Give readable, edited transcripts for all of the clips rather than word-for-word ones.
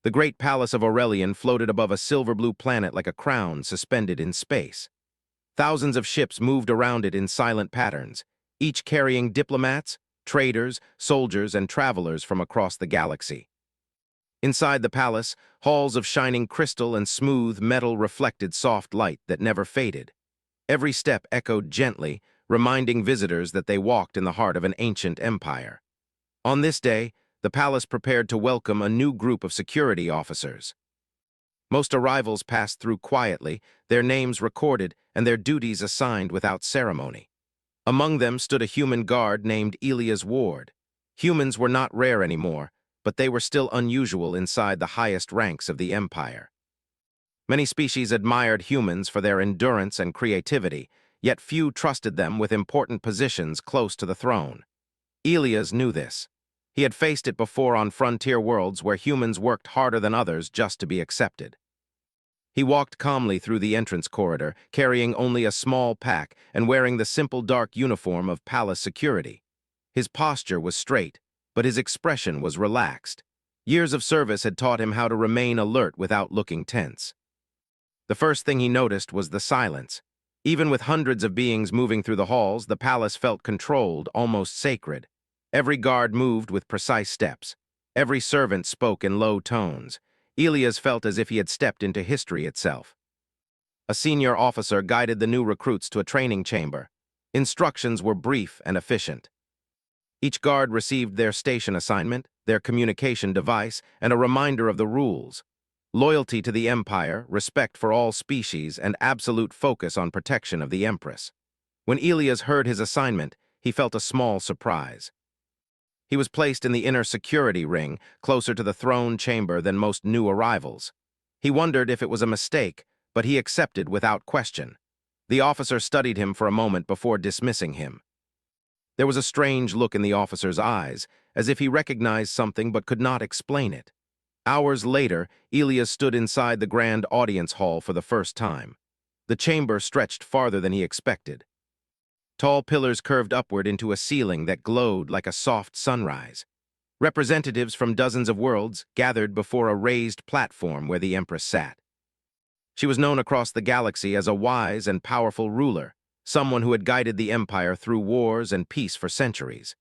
The great palace of Aurelian floated above a silver-blue planet like a crown suspended in space. Thousands of ships moved around it in silent patterns, each carrying diplomats, traders, soldiers, and travelers from across the galaxy. Inside the palace, halls of shining crystal and smooth metal reflected soft light that never faded. Every step echoed gently, reminding visitors that they walked in the heart of an ancient empire. On this day, the palace prepared to welcome a new group of security officers. Most arrivals passed through quietly, their names recorded and their duties assigned without ceremony. Among them stood a human guard named Elia's Ward. Humans were not rare anymore, but they were still unusual inside the highest ranks of the empire. Many species admired humans for their endurance and creativity, yet few trusted them with important positions close to the throne. Elias knew this. He had faced it before on frontier worlds where humans worked harder than others just to be accepted. He walked calmly through the entrance corridor, carrying only a small pack and wearing the simple dark uniform of palace security. His posture was straight, but his expression was relaxed. Years of service had taught him how to remain alert without looking tense. The first thing he noticed was the silence. Even with hundreds of beings moving through the halls, the palace felt controlled, almost sacred. Every guard moved with precise steps. Every servant spoke in low tones. Elias felt as if he had stepped into history itself. A senior officer guided the new recruits to a training chamber. Instructions were brief and efficient. Each guard received their station assignment, their communication device, and a reminder of the rules. Loyalty to the Empire, respect for all species, and absolute focus on protection of the Empress. When Elias heard his assignment, he felt a small surprise. He was placed in the inner security ring, closer to the throne chamber than most new arrivals. He wondered if it was a mistake, but he accepted without question. The officer studied him for a moment before dismissing him. There was a strange look in the officer's eyes, as if he recognized something but could not explain it. Hours later, Elias stood inside the grand audience hall for the first time. The chamber stretched farther than he expected. Tall pillars curved upward into a ceiling that glowed like a soft sunrise. Representatives from dozens of worlds gathered before a raised platform where the Empress sat. She was known across the galaxy as a wise and powerful ruler, someone who had guided the Empire through wars and peace for centuries.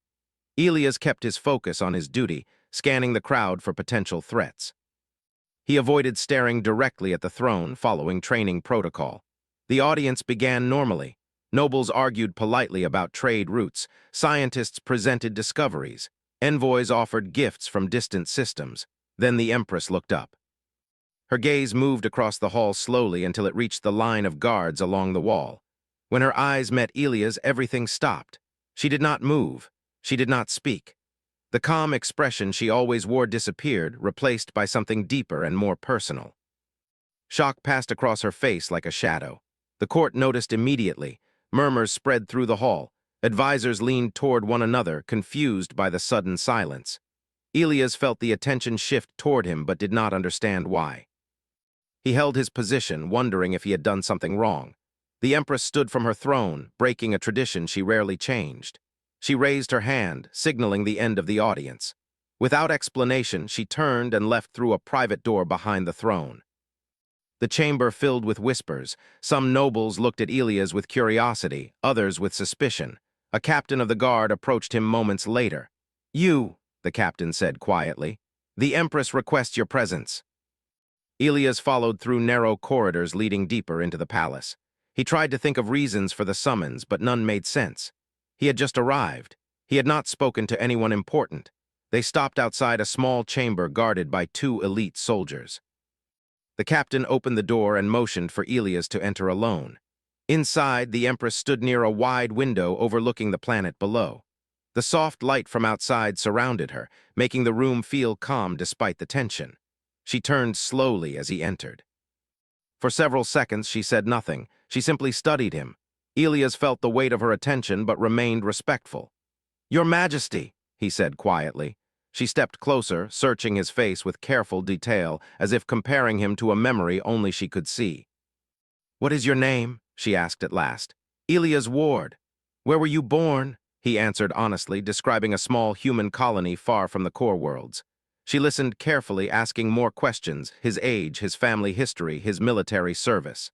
Elias kept his focus on his duty, scanning the crowd for potential threats. He avoided staring directly at the throne, following training protocol. The audience began normally. Nobles argued politely about trade routes, scientists presented discoveries, envoys offered gifts from distant systems. Then the Empress looked up. Her gaze moved across the hall slowly until it reached the line of guards along the wall. When her eyes met Elia's, everything stopped. She did not move. She did not speak. The calm expression she always wore disappeared, replaced by something deeper and more personal. Shock passed across her face like a shadow. The court noticed immediately. Murmurs spread through the hall. Advisors leaned toward one another, confused by the sudden silence. Elias felt the attention shift toward him but did not understand why. He held his position, wondering if he had done something wrong. The Empress stood from her throne, breaking a tradition she rarely changed. She raised her hand, signaling the end of the audience. Without explanation, she turned and left through a private door behind the throne. The chamber filled with whispers. Some nobles looked at Elias with curiosity, others with suspicion. A captain of the guard approached him moments later. "You," the captain said quietly. "The Empress requests your presence." Elias followed through narrow corridors leading deeper into the palace. He tried to think of reasons for the summons, but none made sense. He had just arrived. He had not spoken to anyone important. They stopped outside a small chamber guarded by 2 elite soldiers. The captain opened the door and motioned for Elias to enter alone. Inside, the Empress stood near a wide window overlooking the planet below. The soft light from outside surrounded her, making the room feel calm despite the tension. She turned slowly as he entered. For several seconds, she said nothing. She simply studied him. Elias felt the weight of her attention but remained respectful. "Your Majesty," he said quietly. She stepped closer, searching his face with careful detail, as if comparing him to a memory only she could see. "What is your name?" she asked at last. "Elias Ward." "Where were you born?" He answered honestly, describing a small human colony far from the core worlds. She listened carefully, asking more questions: his age, his family history, his military service.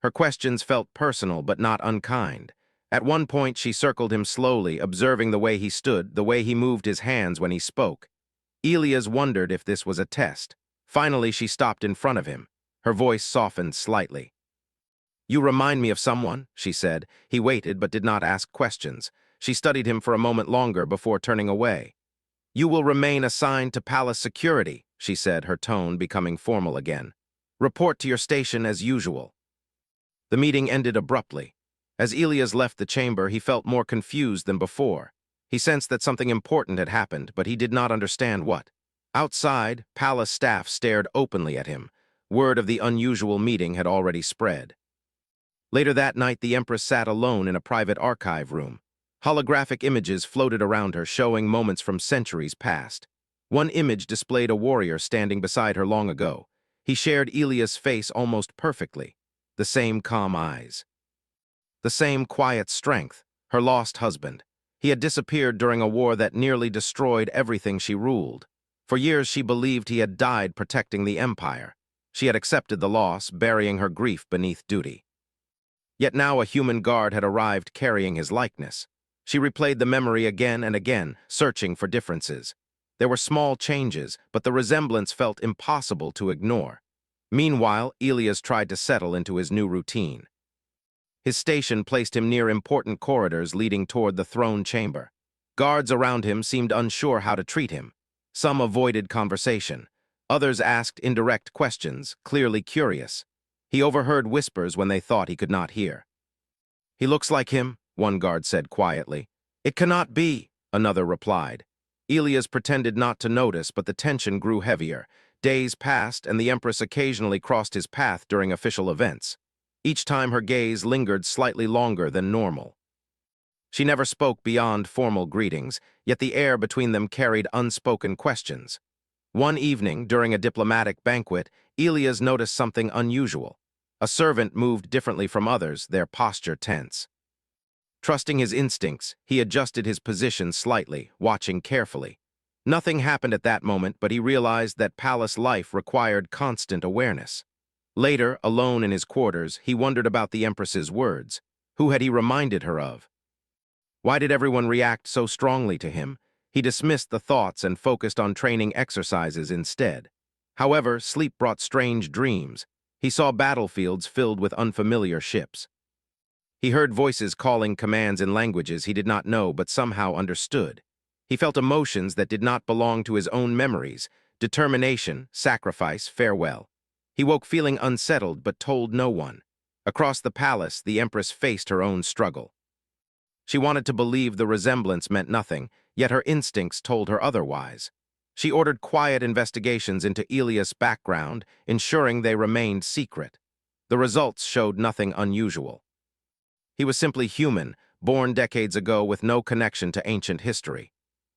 Her questions felt personal but not unkind. At one point, she circled him slowly, observing the way he stood, the way he moved his hands when he spoke. Elias wondered if this was a test. Finally, she stopped in front of him. Her voice softened slightly. "You remind me of someone," she said. He waited but did not ask questions. She studied him for a moment longer before turning away. "You will remain assigned to palace security," she said, her tone becoming formal again. "Report to your station as usual." The meeting ended abruptly. As Elias left the chamber, he felt more confused than before. He sensed that something important had happened, but he did not understand what. Outside, palace staff stared openly at him. Word of the unusual meeting had already spread. Later that night, the Empress sat alone in a private archive room. Holographic images floated around her, showing moments from centuries past. One image displayed a warrior standing beside her long ago. He shared Elias' face almost perfectly. The same calm eyes. The same quiet strength. Her lost husband. He had disappeared during a war that nearly destroyed everything she ruled. For years she believed he had died protecting the empire. She had accepted the loss, burying her grief beneath duty. Yet now a human guard had arrived carrying his likeness. She replayed the memory again and again, searching for differences. There were small changes, but the resemblance felt impossible to ignore. Meanwhile, Elias tried to settle into his new routine. His station placed him near important corridors leading toward the throne chamber. Guards around him seemed unsure how to treat him. Some avoided conversation. Others asked indirect questions, clearly curious. He overheard whispers when they thought he could not hear. "He looks like him," one guard said quietly. "It cannot be," another replied. Elias pretended not to notice, but the tension grew heavier. Days passed, and the Empress occasionally crossed his path during official events. Each time her gaze lingered slightly longer than normal. She never spoke beyond formal greetings, yet the air between them carried unspoken questions. One evening, during a diplomatic banquet, Elias noticed something unusual. A servant moved differently from others, their posture tense. Trusting his instincts, he adjusted his position slightly, watching carefully. Nothing happened at that moment, but he realized that palace life required constant awareness. Later, alone in his quarters, he wondered about the Empress's words. Who had he reminded her of? Why did everyone react so strongly to him? He dismissed the thoughts and focused on training exercises instead. However, sleep brought strange dreams. He saw battlefields filled with unfamiliar ships. He heard voices calling commands in languages he did not know but somehow understood. He felt emotions that did not belong to his own memories: determination, sacrifice, farewell. He woke feeling unsettled but told no one. Across the palace, the Empress faced her own struggle. She wanted to believe the resemblance meant nothing, yet her instincts told her otherwise. She ordered quiet investigations into Elias' background, ensuring they remained secret. The results showed nothing unusual. He was simply human, born decades ago with no connection to ancient history.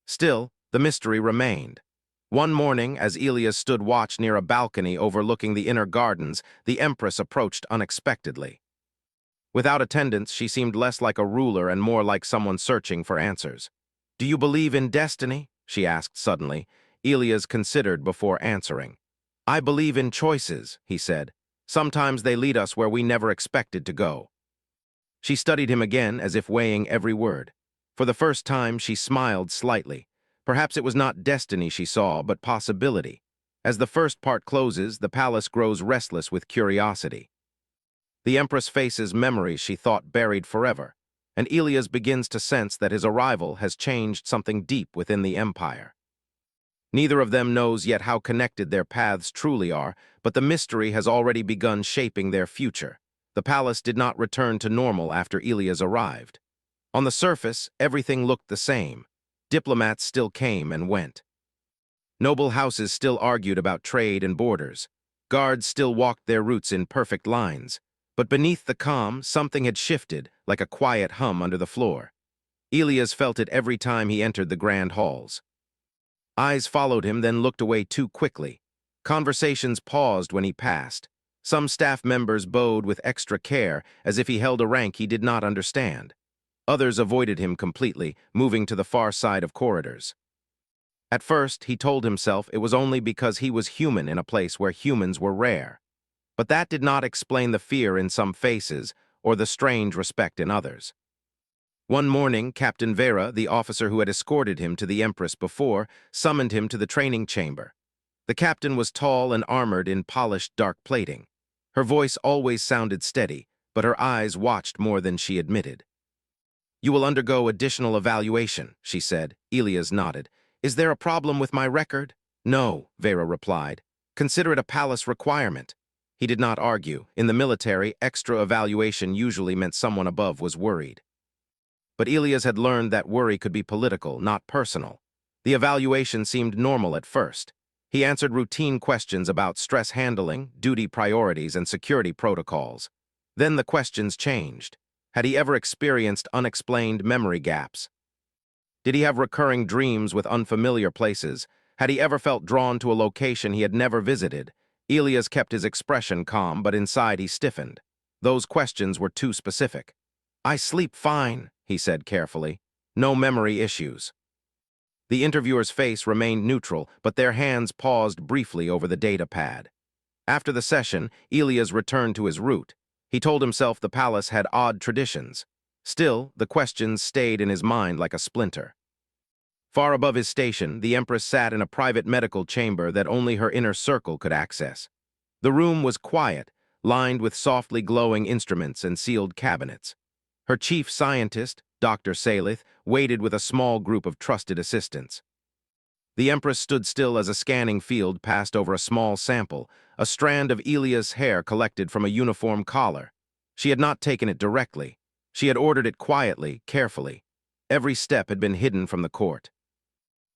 Still, the mystery remained. One morning, as Elias stood watch near a balcony overlooking the inner gardens, the Empress approached unexpectedly. Without attendants, she seemed less like a ruler and more like someone searching for answers. "Do you believe in destiny?" she asked suddenly. Elias considered before answering. "I believe in choices," he said. "Sometimes they lead us where we never expected to go." She studied him again, as if weighing every word. For the first time, she smiled slightly. Perhaps it was not destiny she saw, but possibility. As the first part closes, the palace grows restless with curiosity. The Empress faces memories she thought buried forever, and Elias begins to sense that his arrival has changed something deep within the empire. Neither of them knows yet how connected their paths truly are, but the mystery has already begun shaping their future. The palace did not return to normal after Elias arrived. On the surface, everything looked the same. Diplomats still came and went. Noble houses still argued about trade and borders. Guards still walked their routes in perfect lines. But beneath the calm, something had shifted, like a quiet hum under the floor. Elias felt it every time he entered the grand halls. Eyes followed him, then looked away too quickly. Conversations paused when he passed. Some staff members bowed with extra care, as if he held a rank he did not understand. Others avoided him completely, moving to the far side of corridors. At first, he told himself it was only because he was human in a place where humans were rare. But that did not explain the fear in some faces or the strange respect in others. One morning, Captain Vera, the officer who had escorted him to the Empress before, summoned him to the training chamber. The captain was tall and armored in polished dark plating. Her voice always sounded steady, but her eyes watched more than she admitted. "You will undergo additional evaluation," she said. Elias nodded. "Is there a problem with my record?" "No," Vera replied. "Consider it a palace requirement." He did not argue. In the military, extra evaluation usually meant someone above was worried. But Elias had learned that worry could be political, not personal. The evaluation seemed normal at first. He answered routine questions about stress handling, duty priorities, and security protocols. Then the questions changed. Had he ever experienced unexplained memory gaps? Did he have recurring dreams with unfamiliar places? Had he ever felt drawn to a location he had never visited? Elias kept his expression calm, but inside he stiffened. Those questions were too specific. "I sleep fine," he said carefully. "No memory issues." The interviewer's face remained neutral, but their hands paused briefly over the data pad. After the session, Elias returned to his route. He told himself the palace had odd traditions. Still, the questions stayed in his mind like a splinter. Far above his station, the Empress sat in a private medical chamber that only her inner circle could access. The room was quiet, lined with softly glowing instruments and sealed cabinets. Her chief scientist, Dr. Salith, waited with a small group of trusted assistants. The Empress stood still as a scanning field passed over a small sample, a strand of Elias' hair collected from a uniform collar. She had not taken it directly. She had ordered it quietly, carefully. Every step had been hidden from the court.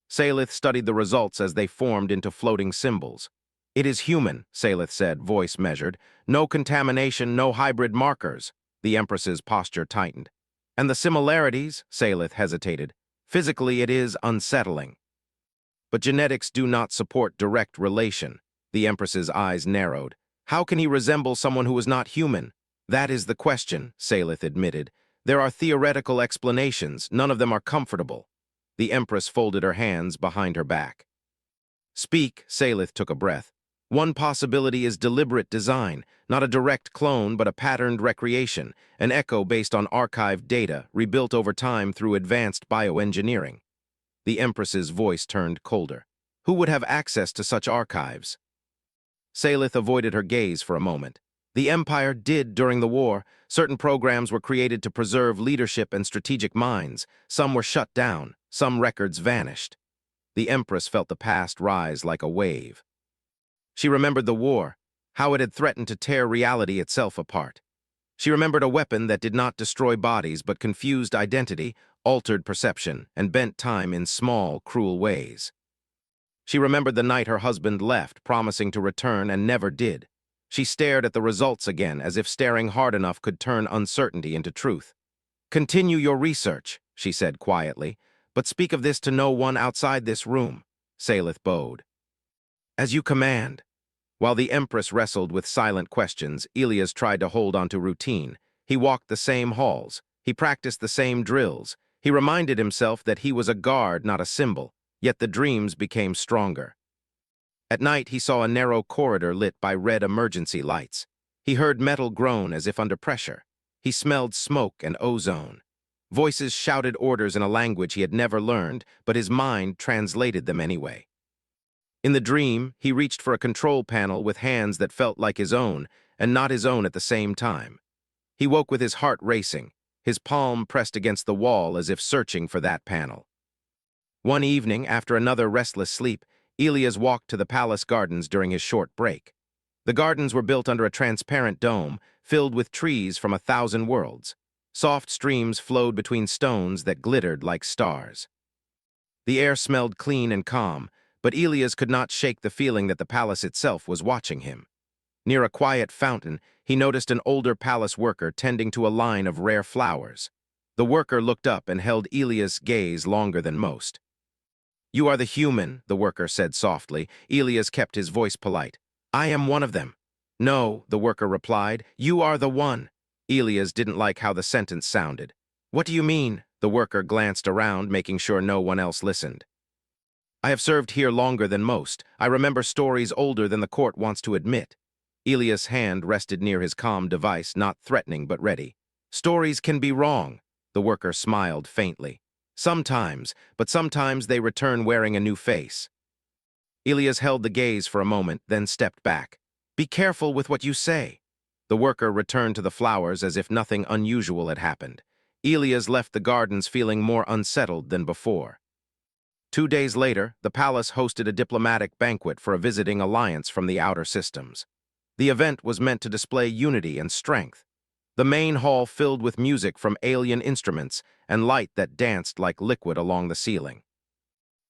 Salith studied the results as they formed into floating symbols. "It is human," Salith said, voice measured. "No contamination, no hybrid markers." The Empress's posture tightened. "And the similarities," Salith hesitated. "Physically, it is unsettling." "But genetics do not support direct relation." The Empress's eyes narrowed. "How can he resemble someone who is not human?" "That is the question," Salith admitted. "There are theoretical explanations, none of them are comfortable." The Empress folded her hands behind her back. "Speak," Salith took a breath. "One possibility is deliberate design, not a direct clone but a patterned recreation, an echo based on archived data, rebuilt over time through advanced bioengineering." The Empress's voice turned colder. "Who would have access to such archives?" Salith avoided her gaze for a moment. "The Empire did during the war. Certain programs were created to preserve leadership and strategic minds. Some were shut down. Some records vanished." The Empress felt the past rise like a wave. She remembered the war, how it had threatened to tear reality itself apart. She remembered a weapon that did not destroy bodies but confused identity, altered perception, and bent time in small, cruel ways. She remembered the night her husband left, promising to return, and never did. She stared at the results again, as if staring hard enough could turn uncertainty into truth. "Continue your research," she said quietly, "but speak of this to no one outside this room." Salith bowed. "As you command." While the Empress wrestled with silent questions, Elias tried to hold onto routine. He walked the same halls. He practiced the same drills. He reminded himself that he was a guard, not a symbol, yet the dreams became stronger. At night, he saw a narrow corridor lit by red emergency lights. He heard metal groan as if under pressure. He smelled smoke and ozone. Voices shouted orders in a language he had never learned, but his mind translated them anyway. In the dream, he reached for a control panel with hands that felt like his own, and not his own at the same time. He woke with his heart racing, his palm pressed against the wall as if searching for that panel. One evening, after another restless sleep, Elias walked to the palace gardens during his short break. The gardens were built under a transparent dome, filled with trees from 1,000 worlds. Soft streams flowed between stones that glittered like stars. The air smelled clean and calm, but Elias could not shake the feeling that the palace itself was watching him. Near a quiet fountain, he noticed an older palace worker tending to a line of rare flowers. The worker looked up and held Elias' gaze longer than most. "You are the human," the worker said softly. Elias kept his voice polite. "I am one of them." "No," the worker replied. "You are the one." Elias didn't like how the sentence sounded. "What do you mean?" The worker glanced around, making sure no one else listened. I have served here longer than most. I remember stories older than the court wants to admit. Elias' hand rested near his comm device, not threatening but ready. Stories can be wrong. The worker smiled faintly. Sometimes, but sometimes they return wearing a new face. Elias held the gaze for a moment, then stepped back. Be careful with what you say. The worker returned to the flowers as if nothing unusual had happened. Elias left the gardens feeling more unsettled than before. 2 days later, the palace hosted a diplomatic banquet for a visiting alliance from the outer systems. The event was meant to display unity and strength. The main hall filled with music from alien instruments and light that danced like liquid along the ceiling.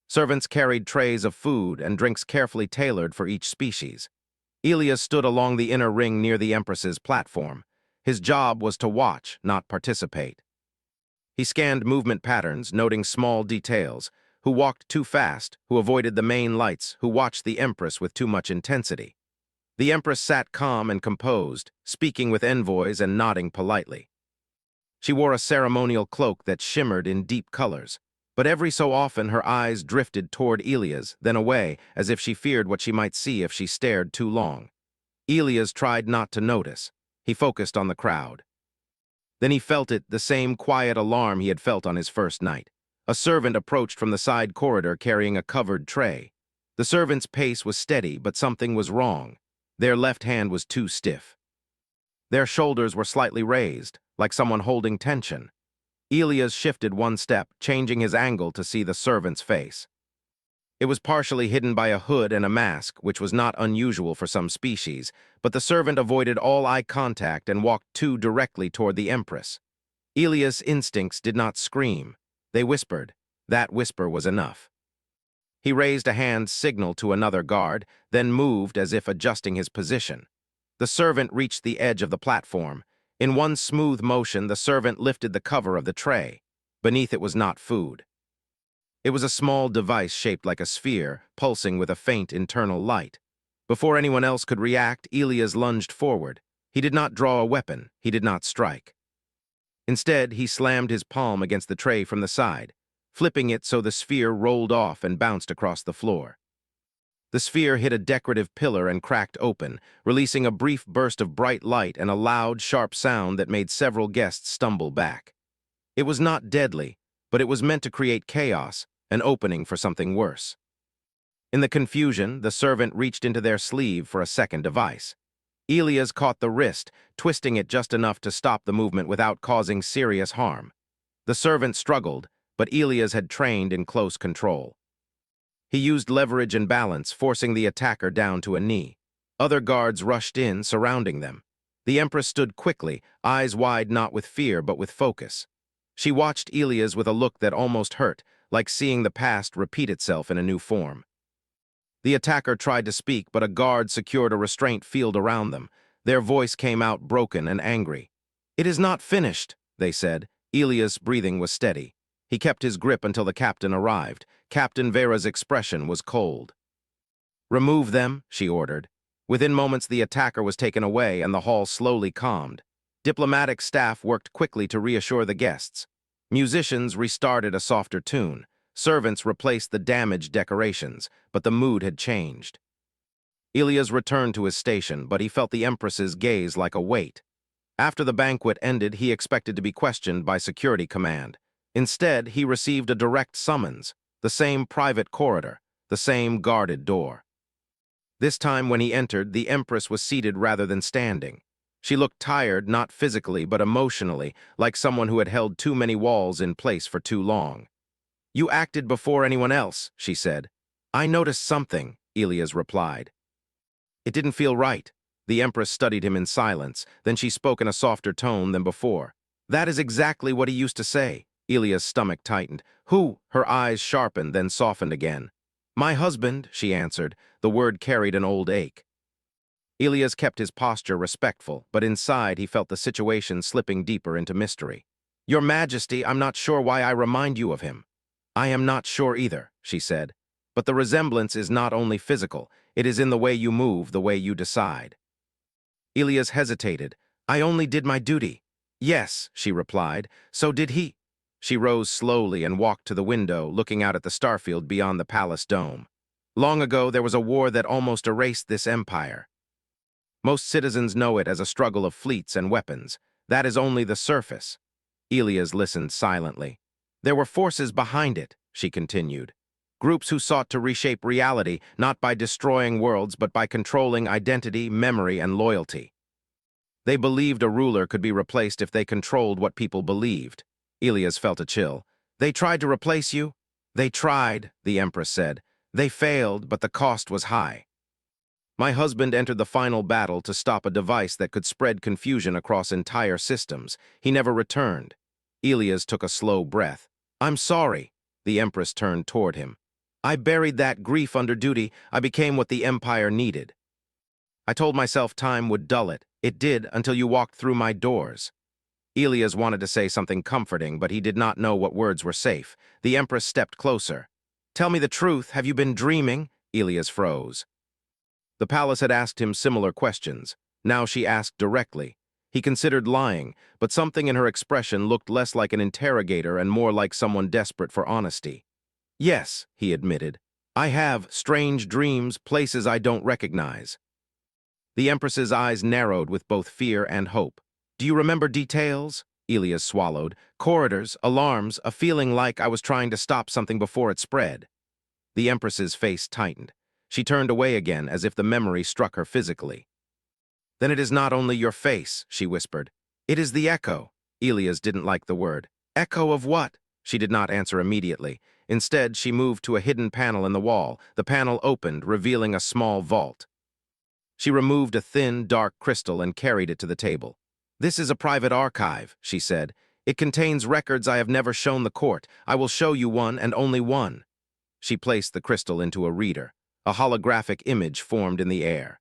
Servants carried trays of food and drinks carefully tailored for each species. Elias stood along the inner ring near the Empress's platform. His job was to watch, not participate. He scanned movement patterns, noting small details, who walked too fast, who avoided the main lights, who watched the Empress with too much intensity. The Empress sat calm and composed, speaking with envoys and nodding politely. She wore a ceremonial cloak that shimmered in deep colors, but every so often her eyes drifted toward Elias, then away, as if she feared what she might see if she stared too long. Elias tried not to notice. He focused on the crowd. Then he felt it, the same quiet alarm he had felt on his first night. A servant approached from the side corridor carrying a covered tray. The servant's pace was steady, but something was wrong. Their left hand was too stiff. Their shoulders were slightly raised, like someone holding tension. Elias shifted one step, changing his angle to see the servant's face. It was partially hidden by a hood and a mask, which was not unusual for some species, but the servant avoided all eye contact and walked too directly toward the Empress. Elias' instincts did not scream. They whispered. That whisper was enough. He raised a hand signal to another guard, then moved as if adjusting his position. The servant reached the edge of the platform. In one smooth motion, the servant lifted the cover of the tray. Beneath it was not food. It was a small device shaped like a sphere, pulsing with a faint internal light. Before anyone else could react, Elias lunged forward. He did not draw a weapon. He did not strike. Instead, he slammed his palm against the tray from the side, flipping it so the sphere rolled off and bounced across the floor. The sphere hit a decorative pillar and cracked open, releasing a brief burst of bright light and a loud, sharp sound that made several guests stumble back. It was not deadly, but it was meant to create chaos, an opening for something worse. In the confusion, the servant reached into their sleeve for a second device. Elias caught the wrist, twisting it just enough to stop the movement without causing serious harm. The servant struggled, but Elias had trained in close control. He used leverage and balance, forcing the attacker down to a knee. Other guards rushed in, surrounding them. The Empress stood quickly, eyes wide not with fear but with focus. She watched Elias with a look that almost hurt, like seeing the past repeat itself in a new form. The attacker tried to speak, but a guard secured a restraint field around them. Their voice came out broken and angry. "It is not finished," they said. Elias' breathing was steady. He kept his grip until the captain arrived. Captain Vera's expression was cold. "Remove them," she ordered. Within moments, the attacker was taken away and the hall slowly calmed. Diplomatic staff worked quickly to reassure the guests. Musicians restarted a softer tune. Servants replaced the damaged decorations, but the mood had changed. Elias returned to his station, but he felt the Empress's gaze like a weight. After the banquet ended, he expected to be questioned by security command. Instead, he received a direct summons, the same private corridor, the same guarded door. This time when he entered, the Empress was seated rather than standing. She looked tired, not physically but emotionally, like someone who had held too many walls in place for too long. "You acted before anyone else," she said. "I noticed something," Elias replied. It didn't feel right. The Empress studied him in silence, then she spoke in a softer tone than before. "That is exactly what he used to say." Elias' stomach tightened. "Who?" Her eyes sharpened, then softened again. "My husband," she answered. The word carried an old ache. Elias kept his posture respectful, but inside he felt the situation slipping deeper into mystery. "Your Majesty, I'm not sure why I remind you of him." "I am not sure either," she said. "But the resemblance is not only physical, it is in the way you move, the way you decide." Elias hesitated. "I only did my duty." "Yes," she replied. "So did he." She rose slowly and walked to the window, looking out at the starfield beyond the palace dome. Long ago, there was a war that almost erased this empire. Most citizens know it as a struggle of fleets and weapons. That is only the surface. Elias listened silently. There were forces behind it, she continued. Groups who sought to reshape reality, not by destroying worlds, but by controlling identity, memory, and loyalty. They believed a ruler could be replaced if they controlled what people believed. Elias felt a chill. They tried to replace you? They tried, the Empress said. They failed, but the cost was high. My husband entered the final battle to stop a device that could spread confusion across entire systems. He never returned. Elias took a slow breath. I'm sorry. The Empress turned toward him. I buried that grief under duty. I became what the Empire needed. I told myself time would dull it. It did, until you walked through my doors. Elias wanted to say something comforting, but he did not know what words were safe. The Empress stepped closer. Tell me the truth. Have you been dreaming? Elias froze. The palace had asked him similar questions. Now she asked directly. He considered lying, but something in her expression looked less like an interrogator and more like someone desperate for honesty. Yes, he admitted. I have strange dreams, places I don't recognize. The Empress's eyes narrowed with both fear and hope. Do you remember details? Elias swallowed. Corridors, alarms, a feeling like I was trying to stop something before it spread. The Empress's face tightened. She turned away again as if the memory struck her physically. Then it is not only your face, she whispered. It is the echo. Elias didn't like the word. Echo of what? She did not answer immediately. Instead, she moved to a hidden panel in the wall. The panel opened, revealing a small vault. She removed a thin, dark crystal and carried it to the table. This is a private archive, she said. It contains records I have never shown the court. I will show you one and only one. She placed the crystal into a reader. A holographic image formed in the air.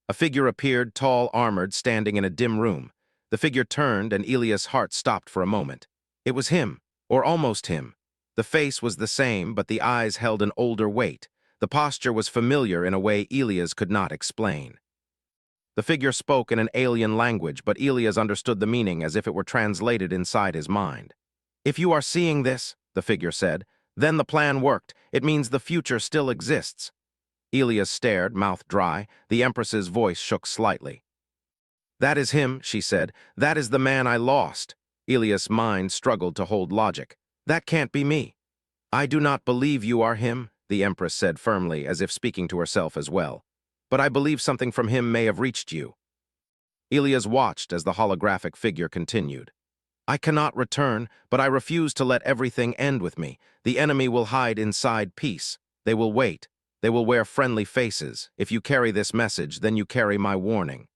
A figure appeared, tall, armored, standing in a dim room. The figure turned, and Elias' heart stopped for a moment. It was him, or almost him. The face was the same, but the eyes held an older weight. The posture was familiar in a way Elias could not explain. The figure spoke in an alien language, but Elias understood the meaning as if it were translated inside his mind. If you are seeing this, the figure said, then the plan worked. It means the future still exists. Elias stared, mouth dry. The Empress's voice shook slightly. That is him, she said. That is the man I lost. Elias' mind struggled to hold logic. That can't be me. I do not believe you are him, the Empress said firmly, as if speaking to herself as well. But I believe something from him may have reached you. Elias watched as the holographic figure continued. I cannot return, but I refuse to let everything end with me. The enemy will hide inside peace. They will wait. They will wear friendly faces. If you carry this message, then you carry my warning.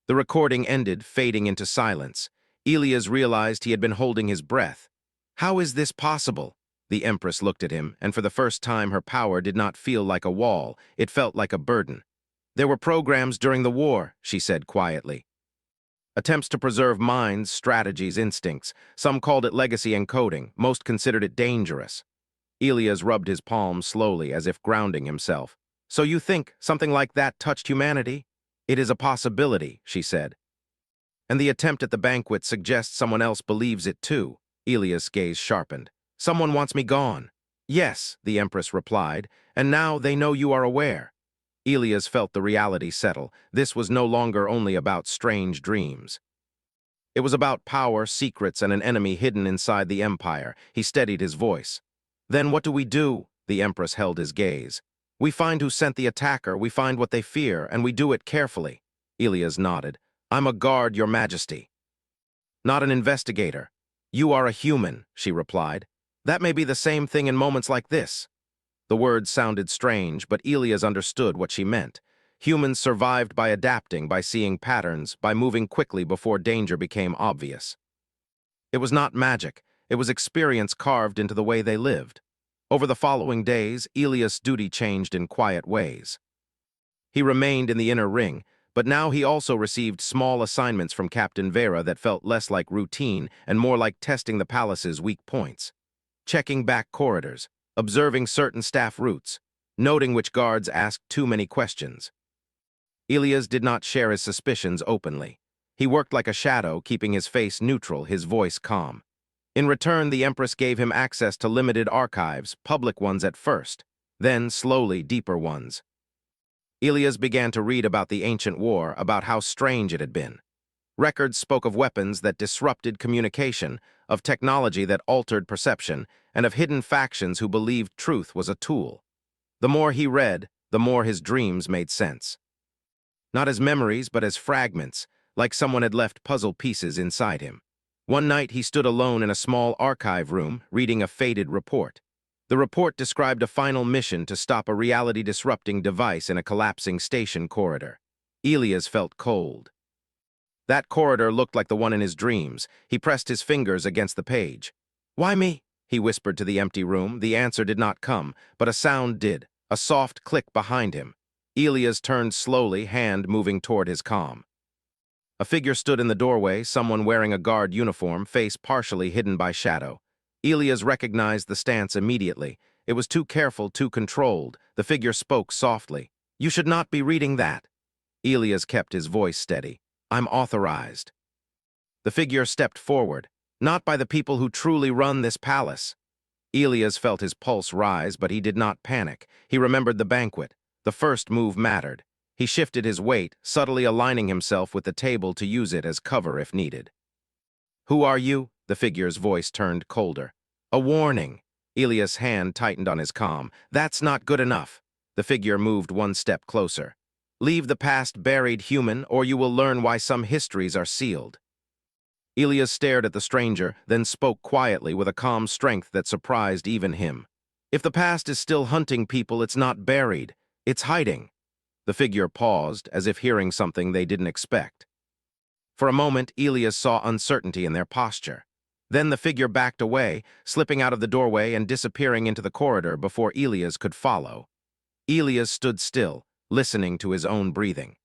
The recording ended, fading into silence. Elias realized he had been holding his breath. How is this possible? The Empress looked at him, and for the first time her power did not feel like a wall. It felt like a burden. There were programs during the war, she said quietly. Attempts to preserve minds, strategies, instincts. Some called it legacy encoding. Most considered it dangerous. Elias rubbed his palms slowly, as if grounding himself. So you think something like that touched humanity? It is a possibility, she said. And the attempt at the banquet suggests someone else believes it too. Elias' gaze sharpened. Someone wants me gone. Yes, the Empress replied, and now they know you are aware. Elias felt the reality settle. This was no longer only about strange dreams. It was about power, secrets, and an enemy hidden inside the Empire. He steadied his voice. Then what do we do? The Empress held his gaze. We find who sent the attacker, we find what they fear, and we do it carefully. Elias nodded. I'm a guard, Your Majesty. Not an investigator. You are a human, she replied. That may be the same thing in moments like this. The words sounded strange, but Elias understood what she meant. Humans survived by adapting, by seeing patterns, by moving quickly before danger became obvious. It was not magic. It was experience carved into the way they lived. Over the following days, Elias' duty changed in quiet ways. He remained in the inner ring, but now he also received small assignments from Captain Vera that felt less like routine and more like testing the palace's weak points. Checking back corridors, observing certain staff routes, noting which guards asked too many questions. Elias did not share his suspicions openly. He worked like a shadow, keeping his face neutral, his voice calm. In return, the Empress gave him access to limited archives, public ones at first, then slowly deeper ones. Elias began to read about the ancient war, about how strange it had been. Records spoke of weapons that disrupted communication, of technology that altered perception, and of hidden factions who believed truth was a tool. The more he read, the more his dreams made sense. Not as memories, but as fragments, like someone had left puzzle pieces inside him. One night he stood alone in a small archive room, reading a faded report. The report described a final mission to stop a reality-disrupting device in a collapsing station corridor. Elias felt cold. That corridor looked like the one in his dreams. He pressed his fingers against the page. "Why me?" he whispered to the empty room. The answer did not come, but a sound did, a soft click behind him. Elias turned slowly, hand moving toward his comm. A figure stood in the doorway, someone wearing a guard uniform, face partially hidden by shadow. Elias recognized the stance immediately. It was too careful, too controlled. The figure spoke softly. "You should not be reading that." Elias kept his voice steady. "I'm authorized." The figure stepped forward. "Not by the people who truly run this palace." Elias felt his pulse rise, but he did not panic. He remembered the banquet. The first move mattered. He shifted his weight, subtly aligning himself with the table to use it as cover if needed. "Who are you?" The figure's voice turned colder. "A warning." Elias' hand tightened on his comm. "That's not good enough." The figure moved one step closer. "Leave the past buried, human, or you will learn why some histories are sealed." Elias stared at the stranger, then spoke quietly with a calm strength that surprised even him. "If the past is still hunting people, it's not buried. It's hiding." The figure paused, as if hearing something they didn't expect. For a moment, Elias saw uncertainty in their posture. Then the figure backed away, slipping out of the doorway and disappearing into the corridor before Elias could follow. Elias stood still, listening to his own breathing.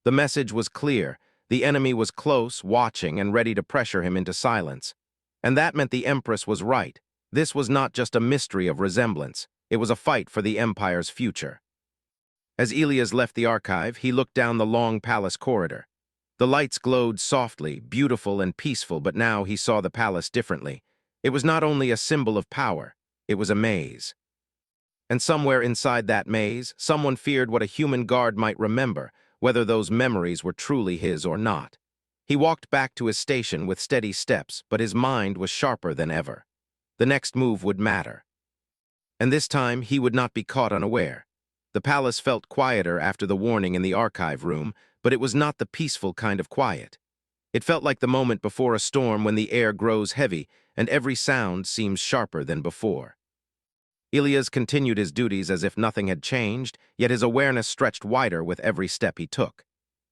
The message was clear. The enemy was close, watching, and ready to pressure him into silence. And that meant the Empress was right. This was not just a mystery of resemblance. It was a fight for the Empire's future. As Elias left the archive, he looked down the long palace corridor. The lights glowed softly, beautiful and peaceful, but now he saw the palace differently. It was not only a symbol of power, it was a maze. And somewhere inside that maze, someone feared what a human guard might remember, whether those memories were truly his or not. He walked back to his station with steady steps, but his mind was sharper than ever. The next move would matter. And this time, he would not be caught unaware. The palace felt quieter after the warning in the archive room, but it was not the peaceful kind of quiet. It felt like the moment before a storm when the air grows heavy and every sound seems sharper than before. Elias continued his duties as if nothing had changed, yet his awareness stretched wider with every step he took.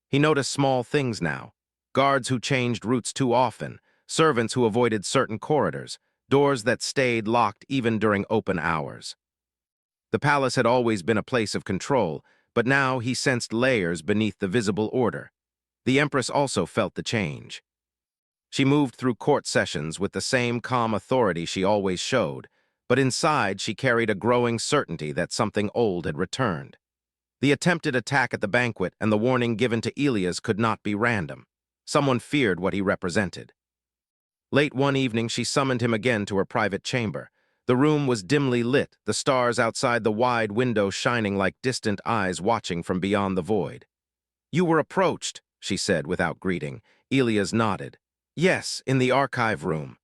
He noticed small things now: guards who changed routes too often, servants who avoided certain corridors, doors that stayed locked even during open hours. The palace had always been a place of control, but now he sensed layers beneath the visible order. The Empress also felt the change. She moved through court sessions with the same calm authority she always showed, but inside she carried a growing certainty that something old had returned. The attempted attack at the banquet and the warning given to Elias could not be random. Someone feared what he represented. Late one evening, she summoned him again to her private chamber. The room was dimly lit, the stars outside the wide window shining like distant eyes watching from beyond the void. "You were approached," she said without greeting. Elias nodded. "Yes, in the archive room."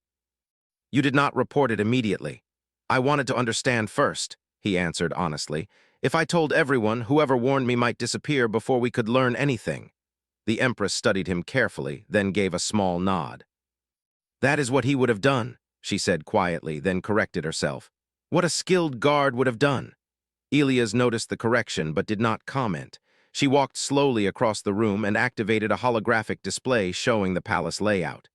"You did not report it immediately." "I wanted to understand first," he answered honestly. "If I told everyone, whoever warned me might disappear before we could learn anything." The Empress studied him carefully, then gave a small nod. "That is what he would have done," she said quietly, then corrected herself. "What a skilled guard would have done." Elias noticed the correction but did not comment. She walked slowly across the room and activated a holographic display showing the palace layout.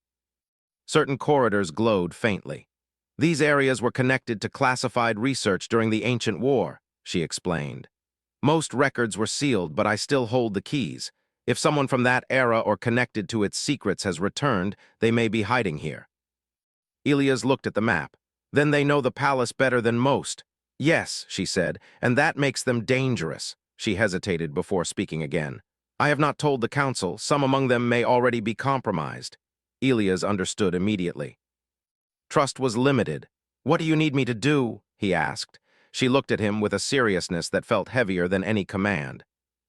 Certain corridors glowed faintly. "These areas were connected to classified research during the ancient war," she explained. "Most records were sealed, but I still hold the keys. If someone from that era or connected to its secrets has returned, they may be hiding here." Elias looked at the map. "Then they know the palace better than most." "Yes," she said, "and that makes them dangerous." She hesitated before speaking again. "I have not told the council. Some among them may already be compromised." Elias understood immediately. Trust was limited. "What do you need me to do?" he asked. She looked at him with a seriousness that felt heavier than any command.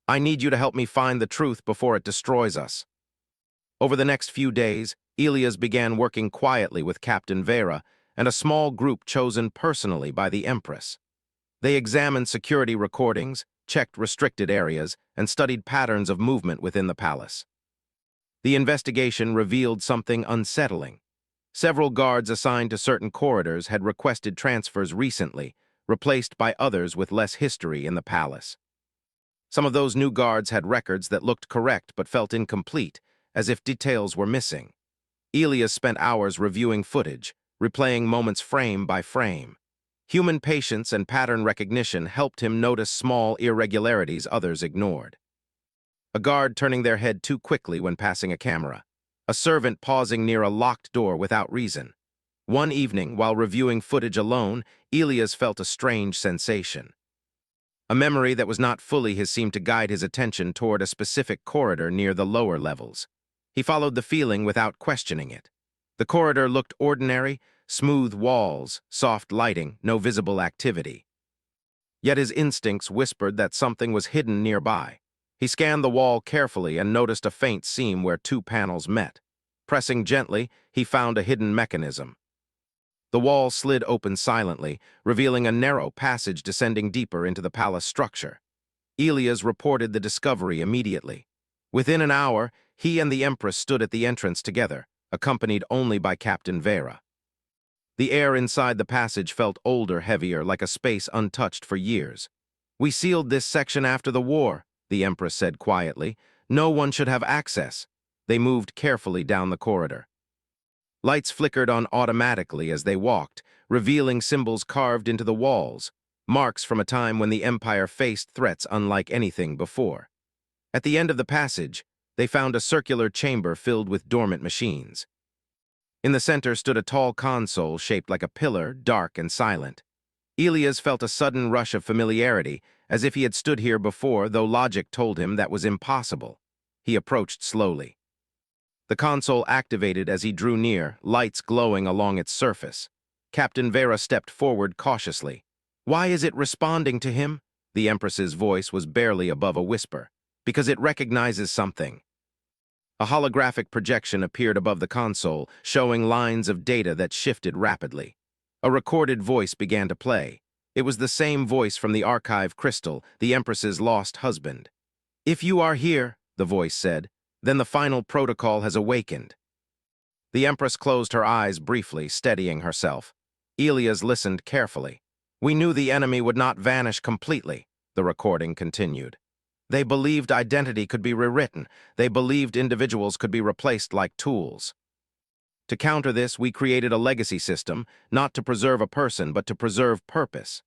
"I need you to help me find the truth before it destroys us." Over the next few days, Elias began working quietly with Captain Vera and a small group chosen personally by the Empress. They examined security recordings, checked restricted areas, and studied patterns of movement within the palace. The investigation revealed something unsettling. Several guards assigned to certain corridors had requested transfers recently, replaced by others with less history in the palace. Some of those new guards had records that looked correct but felt incomplete, as if details were missing. Elias spent hours reviewing footage, replaying moments frame by frame. Human patience and pattern recognition helped him notice small irregularities others ignored. A guard turning their head too quickly when passing a camera. A servant pausing near a locked door without reason. One evening, while reviewing footage alone, Elias felt a strange sensation. A memory that was not fully his seemed to guide his attention toward a specific corridor near the lower levels. He followed the feeling without questioning it. The corridor looked ordinary, smooth walls, soft lighting, no visible activity. Yet his instincts whispered that something was hidden nearby. He scanned the wall carefully and noticed a faint seam where two panels met. Pressing gently, he found a hidden mechanism. The wall slid open silently, revealing a narrow passage descending deeper into the palace structure. Elias reported the discovery immediately. Within an hour, he and the Empress stood at the entrance together, accompanied only by Captain Vera. The air inside the passage felt older, heavier, like a space untouched for years. "We sealed this section after the war," the Empress said quietly. "No one should have access." They moved carefully down the corridor. Lights flickered on automatically as they walked, revealing symbols carved into the walls, marks from a time when the Empire faced threats unlike anything before. At the end of the passage, they found a circular chamber filled with dormant machines. In the center stood a tall console shaped like a pillar, dark and silent. Elias felt a sudden rush of familiarity, as if he had stood here before, though logic told him that was impossible. He approached slowly. The console activated as he drew near, lights glowing along its surface. Captain Vera stepped forward cautiously. "Why is it responding to him?" The Empress's voice was barely above a whisper. "Because it recognizes something." A holographic projection appeared above the console, showing lines of data that shifted rapidly. A recorded voice began to play. It was the same voice from the archive crystal, the Empress's lost husband. "If you are here," the voice said, "then the final protocol has awakened." The Empress closed her eyes briefly, steadying herself. Elias listened carefully. "We knew the enemy would not vanish completely," the recording continued. "They believed identity could be rewritten. They believed individuals could be replaced like tools. To counter this, we created a legacy system, not to preserve a person, but to preserve purpose."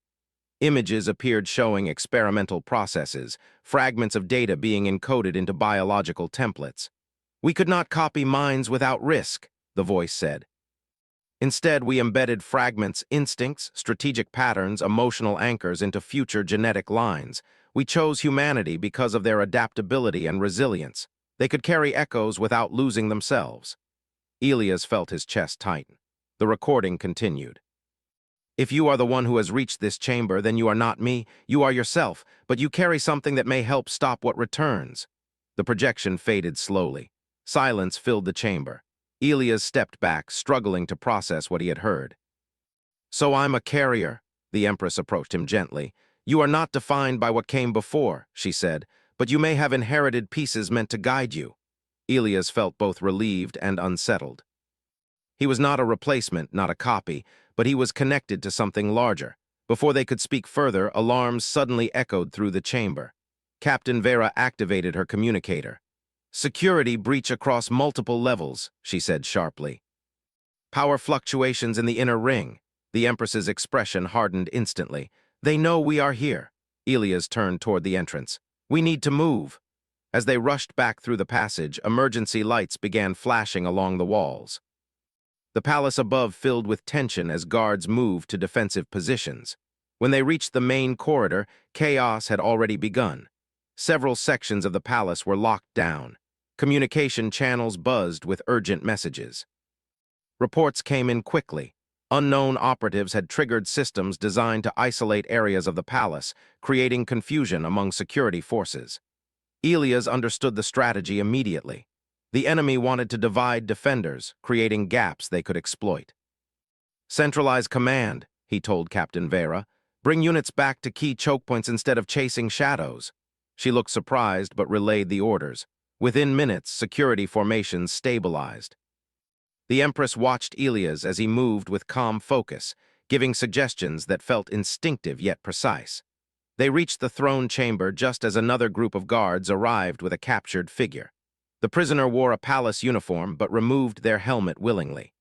Images appeared showing experimental processes, fragments of data being encoded into biological templates. "We could not copy minds without risk," the voice said. "Instead, we embedded fragments, instincts, strategic patterns, emotional anchors into future genetic lines. We chose humanity because of their adaptability and resilience. They could carry echoes without losing themselves." Elias felt his chest tighten. The recording continued. "If you are the one who has reached this chamber, then you are not me, you are yourself, but you carry something that may help stop what returns." The projection faded slowly. Silence filled the chamber. Elias stepped back, struggling to process what he had heard. "So I'm a carrier," the Empress approached him gently. "You are not defined by what came before," she said, "but you may have inherited pieces meant to guide you." Elias felt both relieved and unsettled. He was not a replacement, not a copy, but he was connected to something larger. Before they could speak further, alarms suddenly echoed through the chamber. Captain Vera activated her communicator. "Security breach across multiple levels," she said sharply. "Power fluctuations in the inner ring." The Empress's expression hardened instantly. "They know we are here." Elias turned toward the entrance. "We need to move." As they rushed back through the passage, emergency lights began flashing along the walls. The palace above filled with tension as guards moved to defensive positions. When they reached the main corridor, chaos had already begun. Several sections of the palace were locked down. Communication channels buzzed with urgent messages. Reports came in quickly. Unknown operatives had triggered systems designed to isolate areas of the palace, creating confusion among security forces. Elias understood the strategy immediately. The enemy wanted to divide defenders, creating gaps they could exploit. "Centralize command," he told Captain Vera. "Bring units back to key choke points instead of chasing shadows." She looked surprised but relayed the orders. Within minutes, security formations stabilized. The Empress watched Elias as he moved with calm focus, giving suggestions that felt instinctive yet precise. They reached the throne chamber just as another group of guards arrived with a captured figure. The prisoner wore a palace uniform but removed their helmet willingly.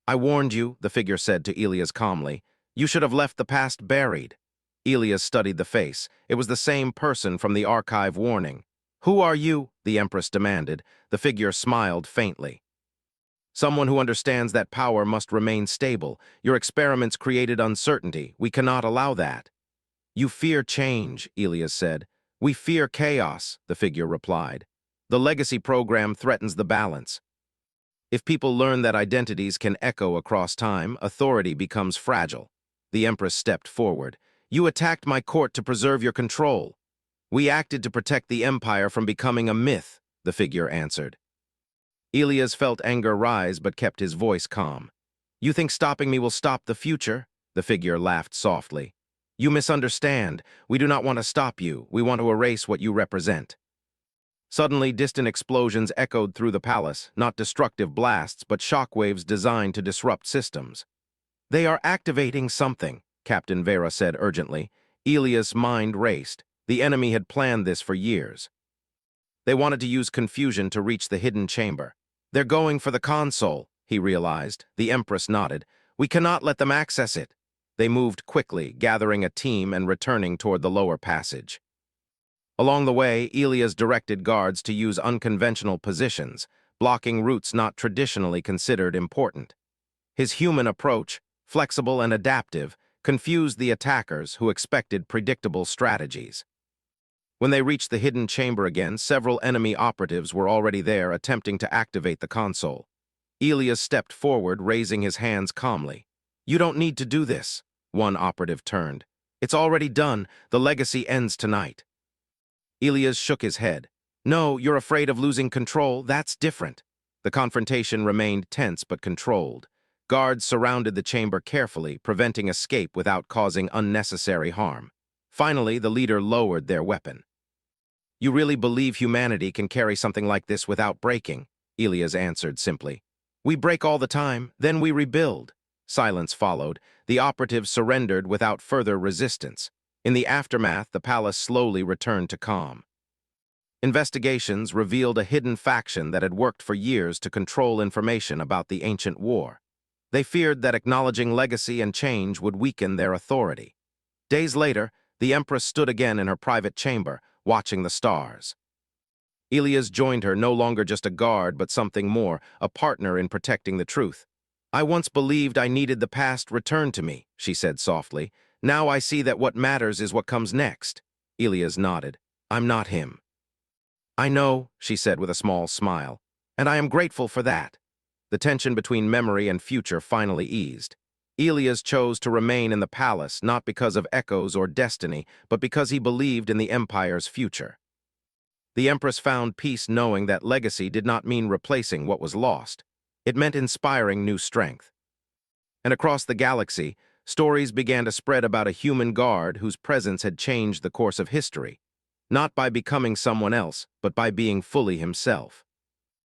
"I warned you," the figure said to Elias calmly. "You should have left the past buried." Elias studied the face. It was the same person from the archive warning. "Who are you?" the Empress demanded. The figure smiled faintly. "Someone who understands that power must remain stable. Your experiments created uncertainty. We cannot allow that." "You fear change," Elias said. "We fear chaos," the figure replied. "The legacy program threatens the balance. If people learn that identities can echo across time, authority becomes fragile." The Empress stepped forward. "You attacked my court to preserve your control." "We acted to protect the empire from becoming a myth," the figure answered. Elias felt anger rise but kept his voice calm. "You think stopping me will stop the future?" The figure laughed softly. "You misunderstand. We do not want to stop you. We want to erase what you represent." Suddenly, distant explosions echoed through the palace, not destructive blasts, but shockwaves designed to disrupt systems. "They are activating something," Captain Vera said urgently. Elias' mind raced. The enemy had planned this for years. They wanted to use confusion to reach the hidden chamber. "They're going for the console," he realized. The Empress nodded. "We cannot let them access it." They moved quickly, gathering a team and returning toward the lower passage. Along the way, Elias directed guards to use unconventional positions, blocking routes not traditionally considered important. His human approach, flexible and adaptive, confused the attackers who expected predictable strategies. When they reached the hidden chamber again, several enemy operatives were already there attempting to activate the console. Elias stepped forward, raising his hands calmly. "You don't need to do this," one operative turned. "It's already done. The legacy ends tonight." Elias shook his head. "No, you're afraid of losing control. That's different." The confrontation remained tense but controlled. Guards surrounded the chamber carefully, preventing escape without causing unnecessary harm. Finally, the leader lowered their weapon. "You really believe humanity can carry something like this without breaking?" Elias answered simply. "We break all the time, then we rebuild." Silence followed. The operatives surrendered without further resistance. In the aftermath, the palace slowly returned to calm. Investigations revealed a hidden faction that had worked for years to control information about the ancient war. They feared that acknowledging legacy and change would weaken their authority. Days later, the Empress stood again in her private chamber, watching the stars. Elias joined her, no longer just a guard, but something more, a partner in protecting the truth. "I once believed I needed the past returned to me," she said softly. "Now I see that what matters is what comes next." Elias nodded. "I'm not him." "I know," she said with a small smile, "and I am grateful for that." The tension between memory and future finally eased. Elias chose to remain in the palace not because of echoes or destiny, but because he believed in the Empire's future. The Empress found peace knowing that legacy did not mean replacing what was lost. It meant inspiring new strength. And across the galaxy, stories began to spread about a human guard whose presence had changed the course of history, not by becoming someone else, but by being fully himself.